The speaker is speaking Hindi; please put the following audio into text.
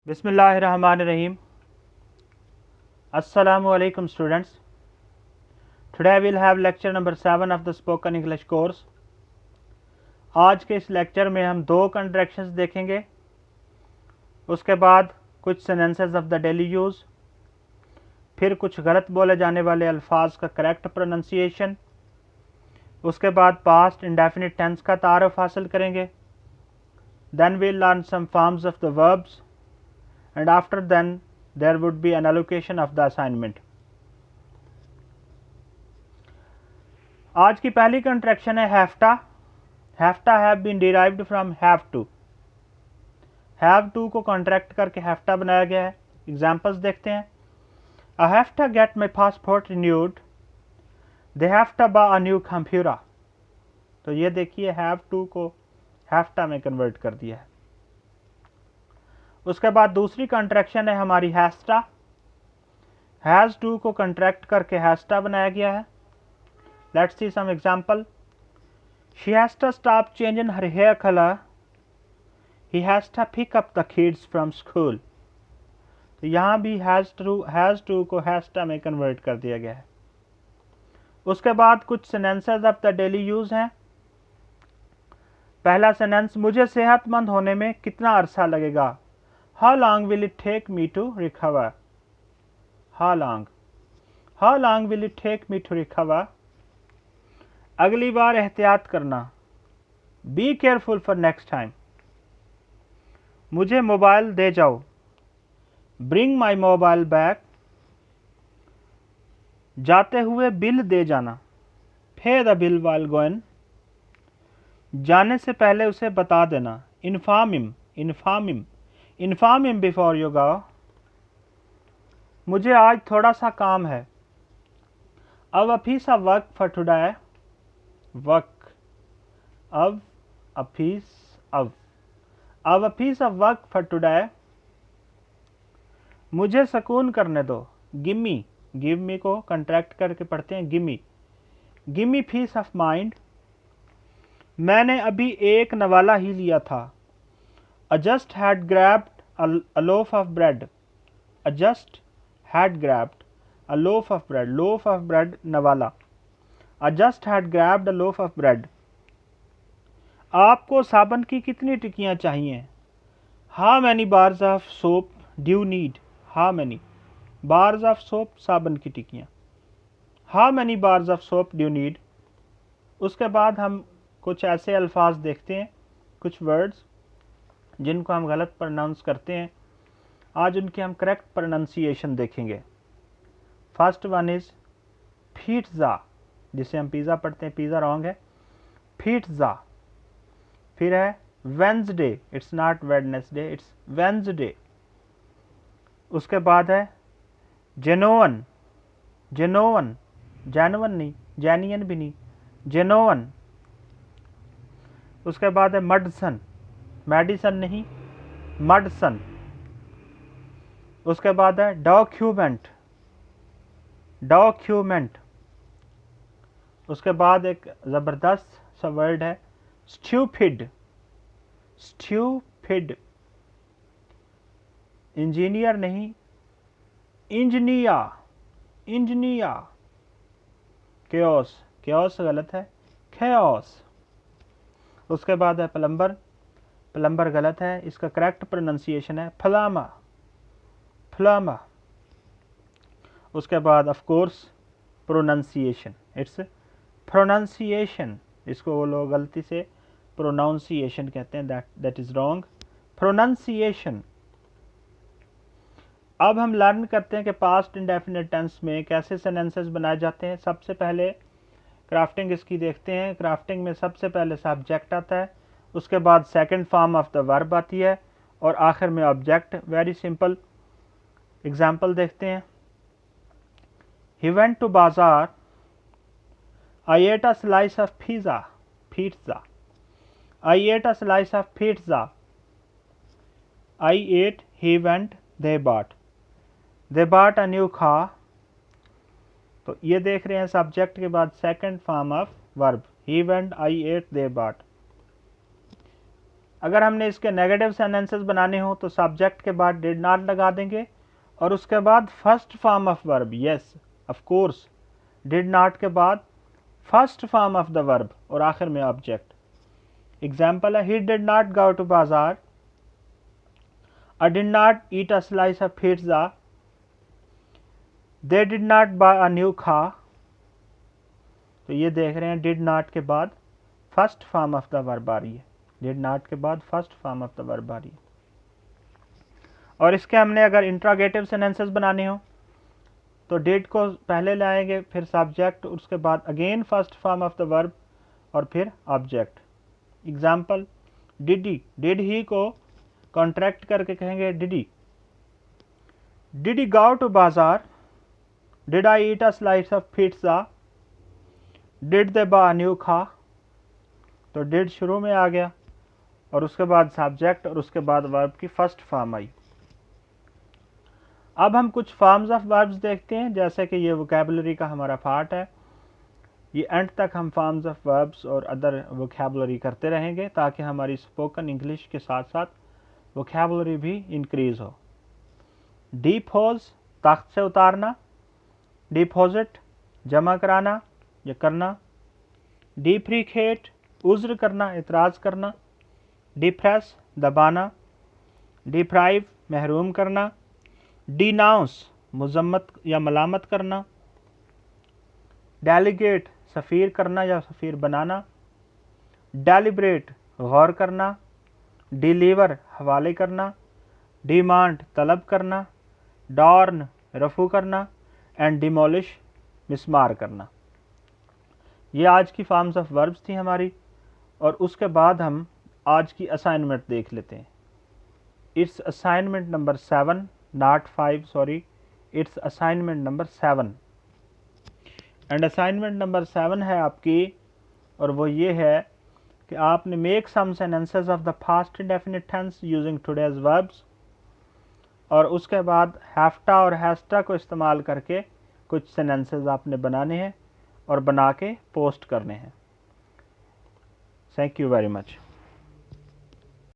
Bismillahirrahmanirrahim. Assalamu alaikum students. Today we'll have lecture number 7 of the spoken English course. आज के इस लेक्चर में हम दो कंट्रैक्शंस देखेंगे, उसके बाद कुछ sentences of the daily use, फिर कुछ गलत बोले जाने वाले अल्फाज का करेक्ट प्रोनंसिएशन, उसके बाद पास्ट इंडेफिनिट टेंस का तारुफ हासिल करेंगे. Then we'll learn some forms of the verbs and after then there would be an allocation of the assignment. आज की पहली कंट्रैक्शन है hafta. Hafta have been derived from have to. Have to को कॉन्ट्रैक्ट करके हैफ्टा बनाया गया है. एग्जाम्पल्स देखते हैं. I have to get my passport renewed. They have to buy a new computer. तो ये देखिए हैव टू को हैफ्टा में कन्वर्ट कर दिया है. उसके बाद दूसरी कंट्रैक्शन है हमारी हैस्टा. हैज़ टू को कंट्रैक्ट करके हैस्टा बनाया गया है. Let's see some example. She has to stop changing her hair colour. He has to pick up the kids from school. तो यहाँ भी हैज़ टू को हैस्टा में कन्वर्ट कर दिया गया है. उसके बाद कुछ sentences of the daily use हैं. पहला सेंटेंस, मुझे सेहतमंद होने में कितना अरसा लगेगा. How long will it take me to recover? How long will it take me to recover? अगली बार एहतियात करना. Be careful for next time. मुझे मोबाइल दे जाओ. Bring my mobile back. जाते हुए बिल दे जाना. Pay the bill while going. जाने से पहले उसे बता देना. Inform him before you go. मुझे आज थोड़ा सा काम है. I've a piece of work for today. I've a piece of work for today. मुझे सुकून करने दो. Give me को कंट्रैक्ट करके पढ़ते हैं give me peace of mind. मैंने अभी एक नवाला ही लिया था. I just had grabbed a loaf of bread. I just had grabbed a loaf of bread. Loaf of bread नवाला. I just had grabbed a loaf of bread. आपको साबुन की कितनी टिक्कियाँ चाहिए. How many bars of soap do you need? How many bars of soap, साबुन की टिक्कियाँ. How many bars of soap do you need? उसके बाद हम कुछ ऐसे अल्फाज देखते हैं, कुछ वर्ड्स जिनको हम गलत प्रोनाउंस करते हैं. आज उनके हम करेक्ट प्रोनाउंसिएशन देखेंगे. फर्स्ट वन इज़ पिज़्ज़ा, जिसे हम पिज़्ज़ा पढ़ते हैं, पिज़्ज़ा रॉन्ग है, पिज़्ज़ा. फिर है Wednesday, it's not Wednesday, it's Wednesday. उसके बाद है जेनोवन नहीं, जेनियन भी नहीं, जेनोवन. उसके बाद है मडसन, मेडिसन नहीं, मडसन. उसके बाद है डॉक्यूमेंट. उसके बाद एक ज़बरदस्त सा वर्ड है स्ट्यूपिड. इंजीनियर नहीं, इंजीनिया. केओस गलत है, खेओस. उसके बाद है प्लम्बर गलत है, इसका करेक्ट प्रोनंसिएशन है फ्लामा. उसके बाद of course pronunciation, it's pronunciation. इसको वो लोग गलती से प्रोनाउंसिएशन कहते हैं, दैट इज़ रॉन्ग. प्रोनंसिएशन. अब हम लर्न करते हैं कि पास्ट इंडेफिनिट टेंस में कैसे सेंटेंसेस बनाए जाते हैं. सबसे पहले क्राफ्टिंग इसकी देखते हैं. क्राफ्टिंग में सबसे पहले सब्जेक्ट आता है, उसके बाद second form of the verb आती है और आखिर में ऑब्जेक्ट. Very simple. एग्जाम्पल देखते हैं. ही वेंट टू बाजार. I ate a slice of pizza. I ate a slice of pizza. I ate, he went, they bought a new car. तो ये देख रहे हैं सब्जेक्ट के बाद second form of verb. He went, I ate, they bought. अगर हमने इसके नेगेटिव सेंटेंसेस बनाने हो तो सब्जेक्ट के बाद डिड नॉट लगा देंगे और उसके बाद first form of verb, yes of course, did not के बाद first form of the verb और आखिर में ऑब्जेक्ट। एग्जाम्पल है, he did not go to बाजार, I did not eat a slice of pizza, they did not buy a new car. तो ये देख रहे हैं डिड नॉट के बाद first form of the verb आ रही है, डिड नॉट के बाद first form of the verb आ रही है। और इसके हमने अगर इंट्रोगेटिव सेंटेंसेस बनाने हो तो डिड को पहले लाएंगे, फिर सब्जेक्ट, उसके बाद again first form of the verb और फिर ऑब्जेक्ट। एग्जाम्पल, डिड ही को कॉन्ट्रैक्ट करके कहेंगे did he go to bazaar, did I eat a slice of pizza, did they buy a new car. तो डिड शुरू में आ गया और उसके बाद सब्जेक्ट और उसके बाद वर्ब की फर्स्ट फॉर्म आई। अब हम कुछ फॉर्म्स ऑफ वर्ब्स देखते हैं, जैसे कि ये वोकैबुलरी का हमारा पार्ट है, ये एंड तक हम फॉर्म्स ऑफ वर्ब्स और अदर वोकैबुलरी करते रहेंगे ताकि हमारी स्पोकन इंग्लिश के साथ साथ वोकैबुलरी भी इंक्रीज हो। डिपोज, तख्त से उतारना, डिपॉजिट, जमा कराना या करना, डिप्रीकेट, उज्र करना, इतराज करना, डिप्रेस, दबाना, डिप्राइव, महरूम करना, डिनाउंस, मुजम्मत या मलामत करना, डेलीगेट, सफ़ीर करना या सफ़ीर बनाना, डेलिब्रेट, गौर करना, डिलीवर, हवाले करना, डिमांड, तलब करना, डॉर्न, रफू करना एंड डिमोलिश, मिसमार करना। ये आज की फॉर्म्स ऑफ वर्ब्स थी हमारी। और उसके बाद हम आज की असाइनमेंट देख लेते हैं। It's assignment number 7, not 5, sorry, it's assignment number 7 and assignment number 7 है आपकी, और वो ये है कि आपने make some sentences of the past indefinite tense using today's verbs, और उसके बाद हैफ्टा और हैस्टा को इस्तेमाल करके कुछ सेंटेंसेस आपने बनाने हैं और बना के पोस्ट करने हैं। Thank you very much.